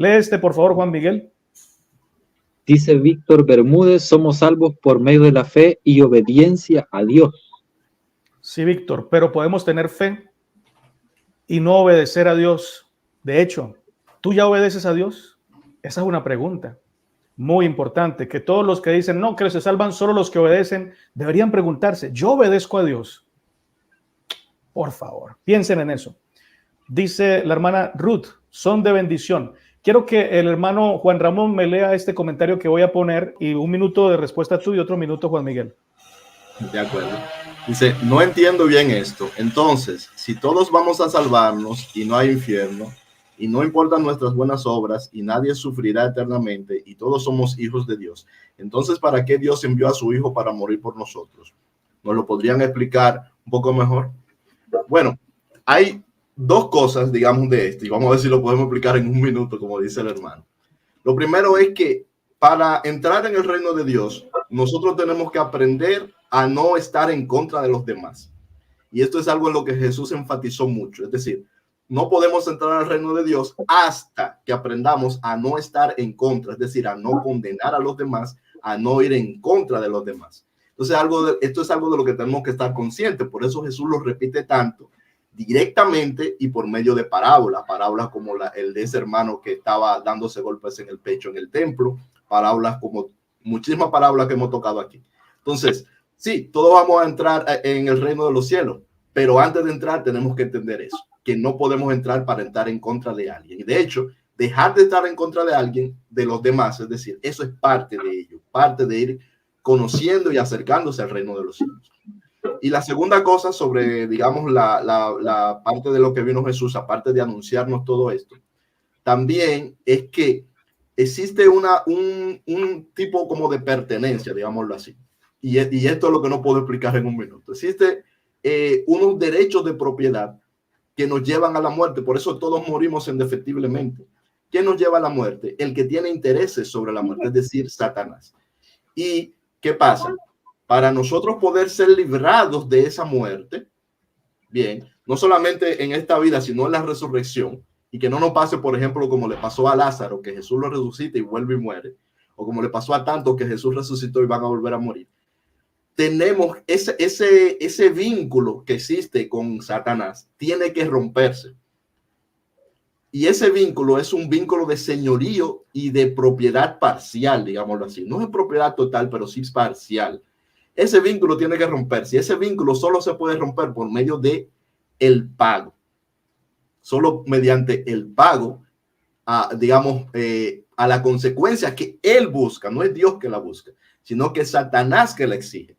Lee por favor, Juan Miguel. Dice Víctor Bermúdez, somos salvos por medio de la fe y obediencia a Dios. Sí, Víctor, pero podemos tener fe y no obedecer a Dios. De hecho, ¿tú ya obedeces a Dios? Esa es una pregunta muy importante, que todos los que dicen, no, que se salvan solo los que obedecen, deberían preguntarse, ¿yo obedezco a Dios? Por favor, piensen en eso. Dice la hermana Ruth, son de bendición. Quiero que el hermano Juan Ramón me lea este comentario que voy a poner y 1 minuto de respuesta tú y otro minuto Juan Miguel. De acuerdo. Dice, no entiendo bien esto. Entonces, si todos vamos a salvarnos y no hay infierno, y no importan nuestras buenas obras, y nadie sufrirá eternamente, y todos somos hijos de Dios, entonces, ¿para qué Dios envió a su Hijo para morir por nosotros? ¿Nos lo podrían explicar un poco mejor? Bueno, hay dos cosas, digamos, de esto, y vamos a ver si lo podemos explicar en 1 minuto, como dice el hermano. Lo primero es que para entrar en el reino de Dios, nosotros tenemos que aprender a no estar en contra de los demás. Y esto es algo en lo que Jesús enfatizó mucho. Es decir, no podemos entrar al reino de Dios hasta que aprendamos a no estar en contra, es decir, a no condenar a los demás, a no ir en contra de los demás. Entonces, esto es algo de lo que tenemos que estar conscientes. Por eso Jesús lo repite tanto, directamente y por medio de parábolas como el de ese hermano que estaba dándose golpes en el pecho en el templo, parábolas como muchísimas parábolas que hemos tocado aquí. Entonces, sí, todos vamos a entrar en el reino de los cielos, pero antes de entrar tenemos que entender eso, que no podemos entrar para estar en contra de alguien. Y de hecho, dejar de estar en contra de alguien, de los demás, es decir, eso es parte de ello, parte de ir conociendo y acercándose al reino de los cielos. Y la segunda cosa sobre, digamos, la parte de lo que vino Jesús, aparte de anunciarnos todo esto, también es que existe un tipo como de pertenencia, digámoslo así. Y esto es lo que no puedo explicar en 1 minuto. Existe unos derechos de propiedad que nos llevan a la muerte. Por eso todos morimos indefectiblemente. ¿Quién nos lleva a la muerte? El que tiene intereses sobre la muerte, es decir, Satanás. ¿Y qué pasa? Para nosotros poder ser librados de esa muerte, bien, no solamente en esta vida, sino en la resurrección, y que no nos pase, por ejemplo, como le pasó a Lázaro, que Jesús lo resucita y vuelve y muere, o como le pasó a tantos que Jesús resucitó y van a volver a morir. Tenemos ese vínculo que existe con Satanás, tiene que romperse. Y ese vínculo es un vínculo de señorío y de propiedad parcial, digámoslo así. No es propiedad total, pero sí es parcial. Ese vínculo tiene que romperse. Y ese vínculo solo se puede romper por medio de el pago. Solo mediante el pago, digamos, a la consecuencia que él busca. No es Dios que la busca, sino que es Satanás que la exige.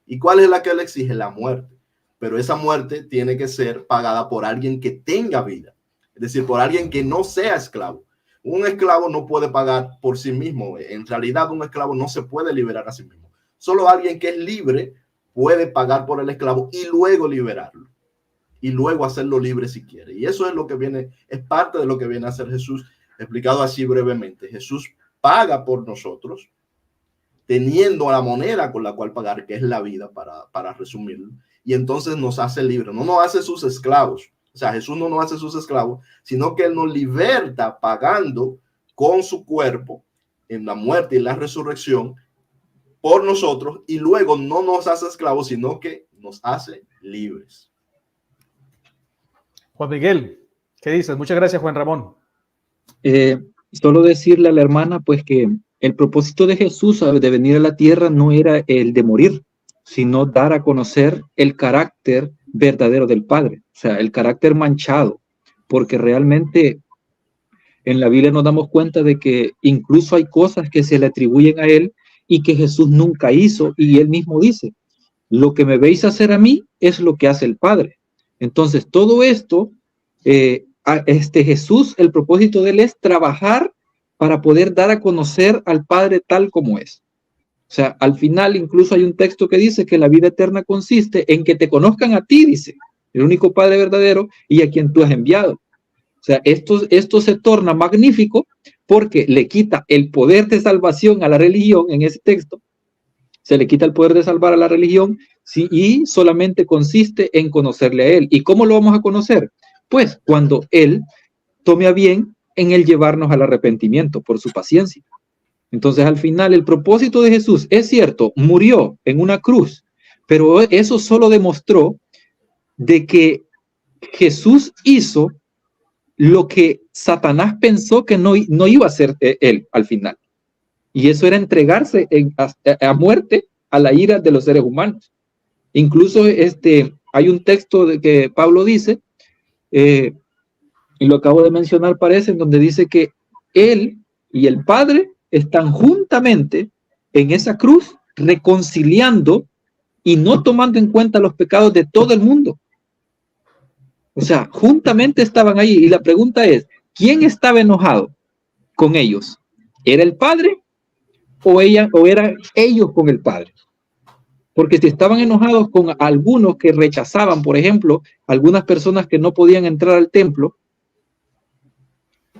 ¿Y cuál es la que le exige? La muerte. Pero esa muerte tiene que ser pagada por alguien que tenga vida. Es decir, por alguien que no sea esclavo. Un esclavo no puede pagar por sí mismo. En realidad, un esclavo no se puede liberar a sí mismo. Solo alguien que es libre puede pagar por el esclavo y luego liberarlo. Y luego hacerlo libre si quiere. Y eso es lo que viene, es parte de lo que viene a hacer Jesús, explicado así brevemente. Jesús paga por nosotros, teniendo la moneda con la cual pagar, que es la vida, para resumirlo. Y entonces nos hace libres, no nos hace sus esclavos. O sea, Jesús no nos hace sus esclavos, sino que Él nos liberta pagando con su cuerpo en la muerte y la resurrección por nosotros, y luego no nos hace esclavos, sino que nos hace libres. Juan Miguel, ¿qué dices? Muchas gracias, Juan Ramón. Solo decirle a la hermana, pues, que el propósito de Jesús de venir a la tierra no era el de morir, sino dar a conocer el carácter verdadero del Padre, o sea, el carácter manchado, porque realmente en la Biblia nos damos cuenta de que incluso hay cosas que se le atribuyen a Él y que Jesús nunca hizo, y Él mismo dice, lo que me veis hacer a mí es lo que hace el Padre. Entonces, todo esto, Jesús, el propósito de Él es trabajar para poder dar a conocer al Padre tal como es. O sea, al final incluso hay un texto que dice que la vida eterna consiste en que te conozcan a ti, dice, el único Padre verdadero y a quien tú has enviado. O sea, esto se torna magnífico porque le quita el poder de salvación a la religión en ese texto. Se le quita el poder de salvar a la religión, sí, y solamente consiste en conocerle a Él. ¿Y cómo lo vamos a conocer? Pues cuando Él tome a bien en el llevarnos al arrepentimiento por su paciencia. Entonces, al final, el propósito de Jesús, es cierto, murió en una cruz, pero eso solo demostró de que Jesús hizo lo que Satanás pensó que no iba a hacer él al final. Y eso era entregarse a muerte a la ira de los seres humanos. Incluso hay un texto que Pablo dice, y lo acabo de mencionar, parece, en donde dice que él y el Padre están juntamente en esa cruz reconciliando y no tomando en cuenta los pecados de todo el mundo. O sea, juntamente estaban ahí. Y la pregunta es, ¿quién estaba enojado con ellos? ¿Era el Padre o eran ellos con el Padre? Porque si estaban enojados con algunos que rechazaban, por ejemplo, algunas personas que no podían entrar al templo,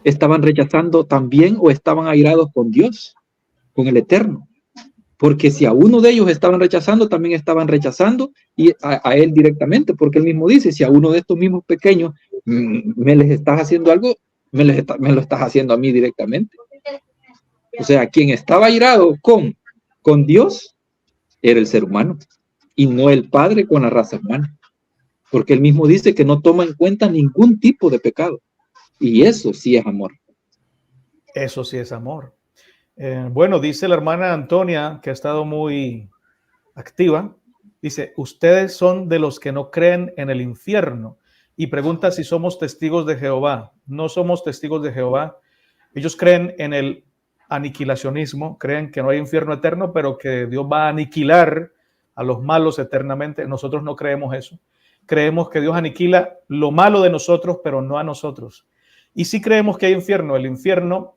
estaban rechazando también o estaban airados con Dios, con el Eterno. Porque si a uno de ellos estaban rechazando, también estaban rechazando y a él directamente, porque él mismo dice, si a uno de estos mismos pequeños me les estás haciendo algo, me lo estás haciendo a mí directamente. O sea, quien estaba airado con Dios era el ser humano y no el Padre con la raza humana, porque él mismo dice que no toma en cuenta ningún tipo de pecado, y eso sí es amor. Eso sí es amor. Bueno, dice la hermana Antonia, que ha estado muy activa, dice, ustedes son de los que no creen en el infierno, y pregunta si somos testigos de Jehová. No somos testigos de Jehová. Ellos creen en el aniquilacionismo, creen que no hay infierno eterno, pero que Dios va a aniquilar a los malos eternamente. Nosotros no creemos eso. Creemos que Dios aniquila lo malo de nosotros, pero no a nosotros. Y sí creemos que hay infierno. El infierno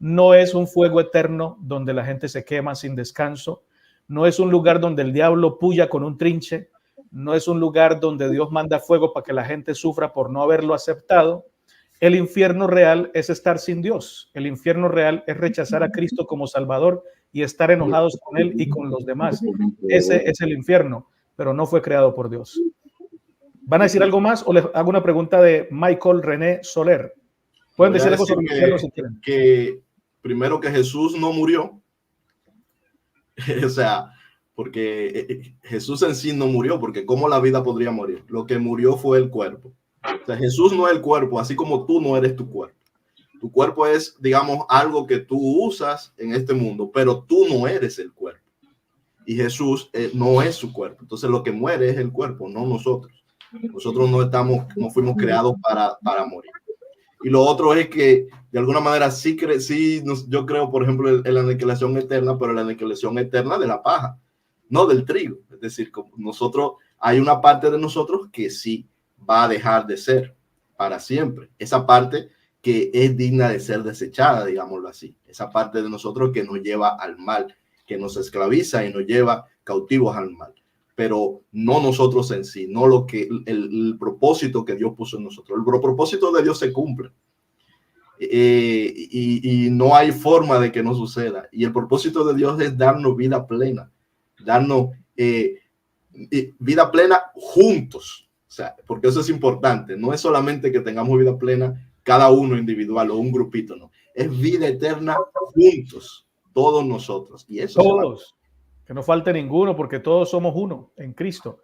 no es un fuego eterno donde la gente se quema sin descanso. No es un lugar donde el diablo puya con un trinche. No es un lugar donde Dios manda fuego para que la gente sufra por no haberlo aceptado. El infierno real es estar sin Dios. El infierno real es rechazar a Cristo como Salvador y estar enojados con Él y con los demás. Ese es el infierno, pero no fue creado por Dios. ¿Van a decir algo más o les hago una pregunta de Michael René Soler? Pueden decir algo sobre el infierno si quieren. Que primero que Jesús no murió, o sea, porque Jesús en sí no murió, porque ¿cómo la vida podría morir? Lo que murió fue el cuerpo. O sea, Jesús no es el cuerpo, así como tú no eres tu cuerpo. Tu cuerpo es, digamos, algo que tú usas en este mundo, pero tú no eres el cuerpo. Y Jesús no es su cuerpo. Entonces lo que muere es el cuerpo, no nosotros. Nosotros no fuimos creados para morir. Y lo otro es que, de alguna manera, yo creo, por ejemplo, en la aniquilación eterna, pero la aniquilación eterna de la paja, no del trigo. Es decir, como nosotros, hay una parte de nosotros que sí va a dejar de ser para siempre. Esa parte que es digna de ser desechada, digámoslo así. Esa parte de nosotros que nos lleva al mal, que nos esclaviza y nos lleva cautivos al mal. Pero no nosotros en sí, no lo que el propósito que Dios puso en nosotros. El propósito de Dios se cumple. Y no hay forma de que no suceda. Y el propósito de Dios es darnos vida plena, darnos vida plena juntos. O sea, porque eso es importante. No es solamente que tengamos vida plena cada uno individual o un grupito, no. Es vida eterna juntos, todos nosotros. Y eso todos, que no falte ninguno, porque todos somos uno en Cristo.